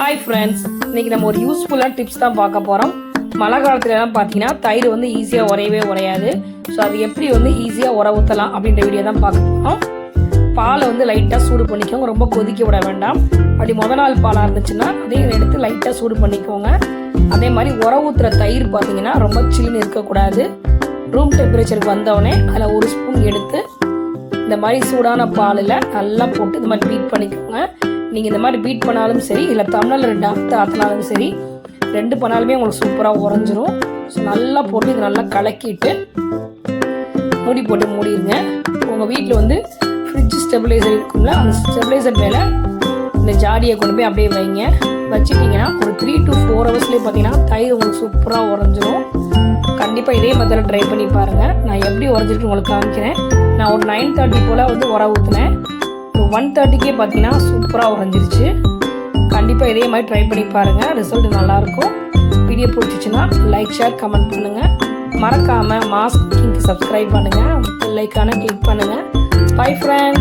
Hi friends, இன்னைக்கு நம்ம ஒரு யூஸ்ஃபுல்லான டிப்ஸ் தான் பார்க்க போகிறோம். மழை காலத்துலலாம் பார்த்தீங்கன்னா தயிர் வந்து ஈஸியாக உரையவே உரையாது. ஸோ அது எப்படி வந்து ஈஸியாக உர ஊற்றலாம் அப்படின்ற வீடியோ தான் பார்க்க போகிறோம். பாலை வந்து லைட்டாக சூடு பண்ணிக்கோங்க, ரொம்ப கொதிக்க விட வேண்டாம். அப்படி நாள் பாலாக இருந்துச்சுன்னா அதையும் எடுத்து லைட்டாக சூடு பண்ணிக்கோங்க. அதே மாதிரி உர ஊற்றுற தயிர் பார்த்தீங்கன்னா ரொம்ப சில்லுன்னு இருக்கக்கூடாது. ரூம் டெம்பரேச்சருக்கு வந்தவுடனே அதில் ஒரு ஸ்பூன் எடுத்து இந்த மாதிரி சூடான பாலில் நல்லா போட்டு இந்த மாதிரி பீட் பண்ணிக்கோங்க. நீங்கள் இந்த மாதிரி பீட் பண்ணாலும் சரி, இல்லை தமிழில் 2 ஆற்றினாலும் சரி, 2 பண்ணாலுமே உங்களுக்கு சூப்பராக உறைஞ்சிரும். ஸோ நல்லா போட்டு இது நல்லா கலக்கிட்டு மூடி போட்டு மூடிடுங்க. உங்கள் வீட்டில் வந்து ஃப்ரிட்ஜ் ஸ்டெபிளைசர் இருக்கும்ல, அந்த ஸ்டெபிளைசர் மேலே இந்த ஜாடியை கொண்டு போய் அப்படியே வைங்க. வச்சுட்டிங்கன்னா ஒரு 3 to 4 ஹவர்ஸ்லேயே பார்த்தீங்கன்னா தயிர் உங்களுக்கு சூப்பராக உறைஞ்சிரும். கண்டிப்பாக இதே மெத்தடில் ட்ரை பண்ணி பாருங்கள். நான் எப்படி உறைஞ்சிருக்கு உங்களுக்கு காமிக்கிறேன். நான் ஒரு 9:30 போல் வந்து உர ஊற்றினேன். ஒரு 1:30க்கே பார்த்தீங்கன்னா சூப்பராக உறைஞ்சிருச்சு. கண்டிப்பாக இதே மாதிரி ட்ரை பண்ணி பாருங்கள், ரிசல்ட் நல்லாயிருக்கும். வீடியோ பிடிச்சிச்சின்னா லைக், ஷேர், கமெண்ட் பண்ணுங்கள். மறக்காமல் மாஸ் குக்கிங்க்கு சப்ஸ்கிரைப் பண்ணுங்கள். பெல் ஐக்கானை கிளிக் பண்ணுங்கள். Bye friends.